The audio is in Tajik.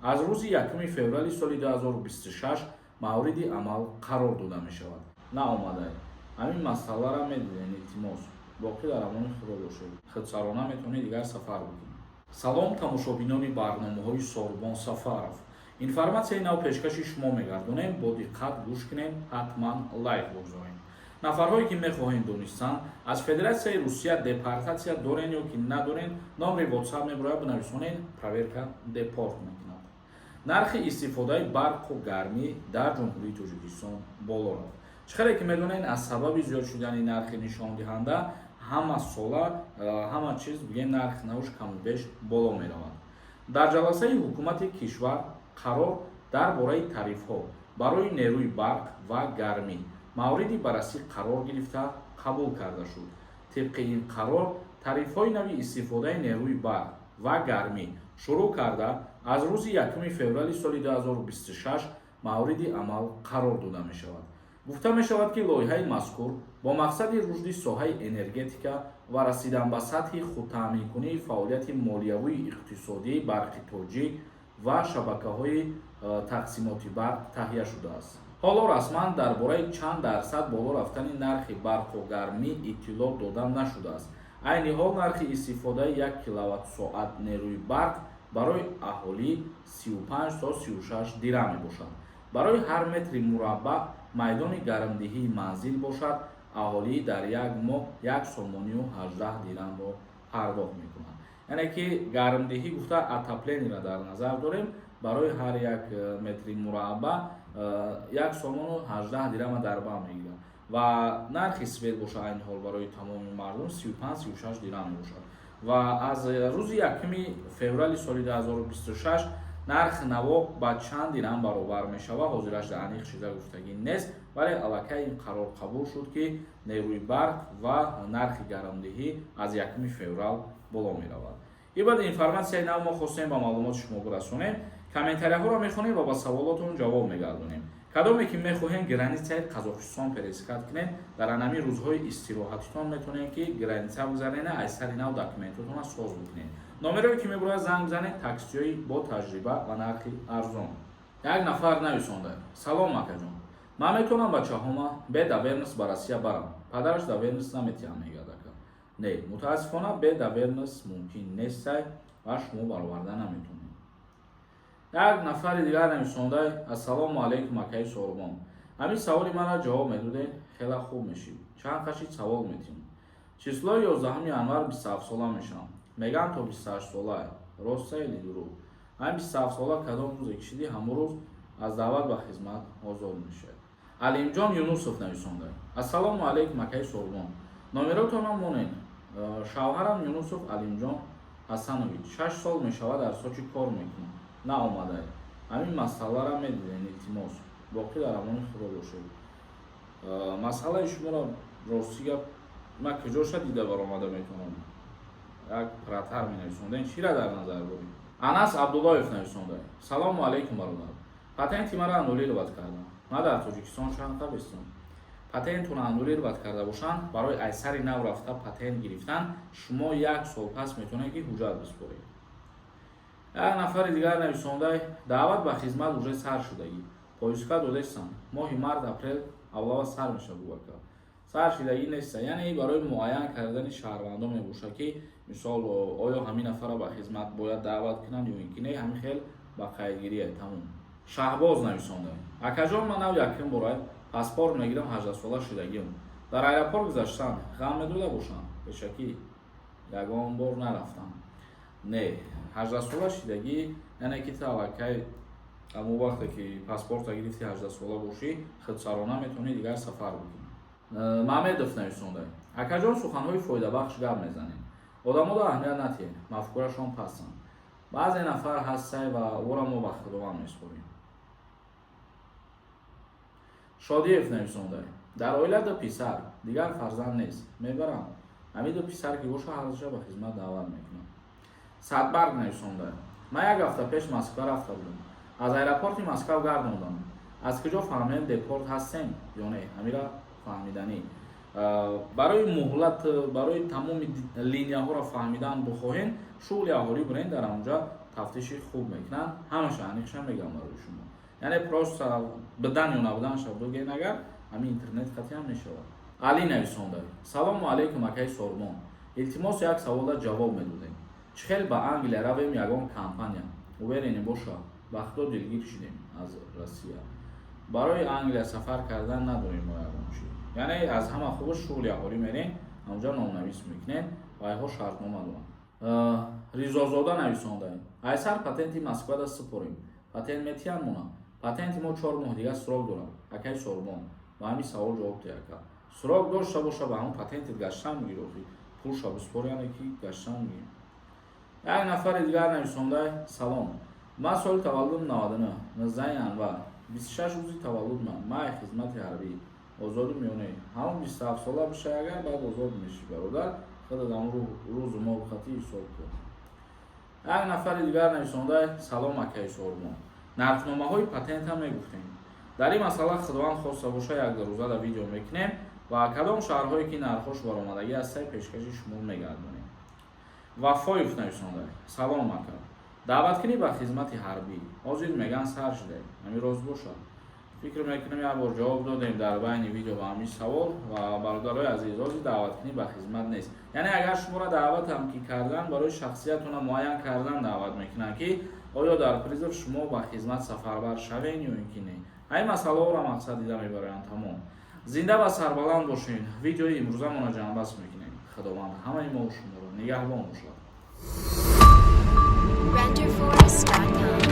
аз рӯзи 1 феврали соли 2026 мавриди амал қарор дода мешавад. наомадай ҳамин масъаларо медидем. илтимос боқӣ дар амони худо бошед. худсарона метавонед дигар сафар бикунед. салом тамошобинони барномаҳои Сорбон Сафаров. информатсияи нав пешкаши шумо мегардонем. бо диққат гӯш кунед, ҳатман лайк бигзоред. нафарҳое ки мехоҳем донистанд аз Федератсияи Русия депортатсия дорен ё ки надорен, номри WhatsApp мебарояд бинависонед, проверка депорт мекунад. нархи истифодаи барқу гармӣ дар ҷумҳурии Тоҷикистон боло рафт. чихеле ки медонед, аз сабаби зиёд шудани нархи нишондиҳанда ҳама сола ҳама чиз бигем нархи навш камубеш боло меравад. дар ҷаласаи ҳукумати кишвар қарор дар бораи тарифҳо барои нерӯи барқ ва гармӣ мавриди баррасӣ қарор гирифта қабул карда шуд. тибқи ин қарор тарифҳои нави истифодаи нерӯи барқ ва гармӣ шурӯъ карда аз рӯзи 1 феврали соли 2026 мавриди амал қарор дода мешавад. гуфта мешавад ки лоиҳаи мазкур бо мақсади рушди соҳаи энергетика ва расидан ба сатҳи худтаъминкунии фаъолияти молиявии иқтисодии барқи тоҷик ва шабакаҳои тақсимоти барқ таҳия шудааст. ҳоло расман дар бораи чанд дарсад боло рафтани нархи барқу гармӣ иттилоъ дода нашудааст. айни ҳол нархи истифодаи 1 киловаттсоат нерӯи барқ барои аҳолӣ 35 то 36 дирам мебошад. барои ҳар метри мураббаъ майдони гармдиҳии манзил бошад, аҳолӣ дар як моҳ 1 сомонию 18 дирамро пардохт мекунад. яъне ки гармдиҳӣ гуфта отоплениро дар назар дорем. барои ҳар 1 метри мураббаъ 1 сомону 18 дирама дар бар мегирад ва нархи свет бошад айни ҳол барои тамоми мардум 35-36 дирам мебошад. ва аз рӯзи 1 феврали соли 2026 нархи наво ба чанд дирам баробар мешавад, ҳозираш дар аниқ чиза гуфтагӣ нест, вале аллакай ин қарор қабул шуд ки нерӯи барқ ва нархи гармдиҳӣ аз 1 феврал боло меравад. ин баъд информатсияи нав мо хостем ба маълумоти шумо расонем. комментарияҳоро мехонем ва ба саволотон ҷавоб мегардонем. кадоме ки мехоҳем границаи Қазоқистон пересикат кунед, дар анами рӯзҳои истироҳатитон метавонед ки граница бигзаред, айсари нав документотонро соз бикунед. номерое ки мебарояд занг бизанед, таксиҳои бо таҷриба ва нархи арзон. як нафар нависонда: салом акаҷон, ман метавонам бачаҳома бе давернис ба Россия барам. падараш давернис наметиҳам мегӯяд ака. не, мутаассифона бе давернис мумкин нестай ва шумо бароварда наметавонед. як нафари дигар нависонда: ассалому алайкум акаи Сорбон, ҳамин саволи маро ҷавоб медодед, хела хуб мешид. чанд кашид савол метиҳем. числои 11 январ 27 сола мешавам. мегӯям то 28 сола. рост или дурӯғ? ҳамин 27 сола кадом рӯзе кишидӣ, ҳамон рӯз аз даъват ба хизмат озод мешавад. алимҷон Юнусов нависонда: ассалому алайкум акаи Сорбон, номеротонро монед. шавҳарам Юнусов Алимҷон Ҳасанович 6 сол мешавад дар Сочи кор мекунам. наомадай ҳамин масъаларо медидем. илтимос боқӣ дар амони худо бошед. масъалаи шуморо рости гап ман куҷоша дида баромада метавонам. як пратар менависондем, чиро дар назар борем. Анас Абдуллоев нависонда: салому алайкум бародар, патенти маро аннулировать кардам. ман дар Тоҷикистон шанқа бестам. патентро аннулировать карда бошанд, барои айсари нав рафта патент гирифтан шумо 1 сол пас метавонед ки ҳуҷҷат биспоред. як нафари дигар нависонда: даъват ба хизмат уже сар шудагӣ. поиска додастам. моҳи март апрел авлава сар мешавад бубака. сар шудагӣ нест. яъне барои муайян кардани шаҳрвандон мебошад ки мисол оё ҳамин нафара ба хизмат бояд даъват кунанд ё ин ки не, ҳамин хел ба қайдгирия тамом. шаҳбоз нависонда: акаҷон, ман нав якин бора паспорт мегирам, 18 сола шудагиам. дар аэропорт гузаштан ғам медода бошанд. бешакӣ ягон бор нарафтам. не, 18 сола шудагӣ яъне ки талакай аму вақте ки паспорта гирифти 18 сола бошӣ, худсарона метавонӣ дигар сафар бикунӣ. Маҳмедов нависонда: акаҷон, суханҳои фоидабахш гап мезанем. одаморо аҳамият натиҳед, мафкурашон пастанд. баъзе нафар ҳастай ва ора мо ба худованд меспорем. Шодиев нависонда: дар оила 2 писар, дигар фарзанд нест. мебарам ҳамин 2 писар ки боша ҳарзаша ба хизмат даъват мекунам. Садбарг нависонда: ман як ҳафта пеш Москва рафта будам. аз аэропорти Москав гардондам. аз куҷо фаҳмем депорт ҳастем ё не? ҳамира фаҳмиданӣ. барои муҳлат, барои тамоми линияҳоро фаҳмидан бихоҳем, шуғли аҳолӣ бурен дар онҷа тафтиши хуб мекунанд, ҳамаша аниқша мегам барои шумо. Яъне просто бидан ё набуданашро дугед агар ҳамин интернет қатъи ҳам мешавад. Али нависонда: салому алайкум акаи Сормон. Илтимос як савола ҷавоб медодем. Чӣ хел ба Англия равем ягон компания. Уверене боша. Ба худо дилгир шудем аз Россия. Барои Англия сафар кардан надорем мо ягон чӣ. Яъне аз ҳама хубаш шуғли аҳолӣ мерем, ҳамҷо номнавис мекунем ва айҳо шартнома доранд. Ризозода нависондаем: айсар патенти Москвада супорем. Патент метиҳанд мона. Патенти мо 4 моҳ дига срок дорад. Акаи Сормон, ба ҳамин савол ҷавоб диҳ ака. Срок дошта боша ба ҳамон патентит гаштан мегирӣ, пулша биспоряне ки гаштан мегирӣ. Як нафари дигар нависонда: салом. Ман соли таваллудам 99, Мирзаи Анвар. 26 рӯзи таваллудман. Май хизмати ҳарбӣ. Озоди миёнӣ. Ҳамон 27 сола биша агар баъд озод мешӣ бародар. Худат ҳамон рӯзу мувофиқатӣ ҳисоб кун. Як нафари дигар нависонда: салом акаи Сормон. Нархномаҳои патентам мегуфтем. Дар ин масъала худованд хоста боша як рӯзада видео мекунем ва кадом шаҳрҳое ки нархҳош баромадагӣ аз саи пешкаши шумол мегардонем. Вафоев нависонда: салом ака. Даъваткунӣ ба хизмати ҳарбӣ. Ҳозир меган сар шудаем. Ҳамин рост бошад. Фикр мекунем як бор ҷавоб додем дар байни видео ба ҳамин савол ва бародарои азиз ҳозир даъваткунӣ ба хизмат нест. Яъне агар шуморо даъватам ки кардан барои шахсиятона муайян кардан даъват мекунанд ки оё дар призв шумо ба хизмат сафарбар шавен ё ин ки не. Ҳамин масъалаҳоро мақсад дида мебароянд. Тамом. Зинда ва сарбаланд бошед. Видеои имрӯзамона ҷамъбаст мекунем. Худованд ҳамаи мо шуморо нигаҳбон бошад. Renderforest.com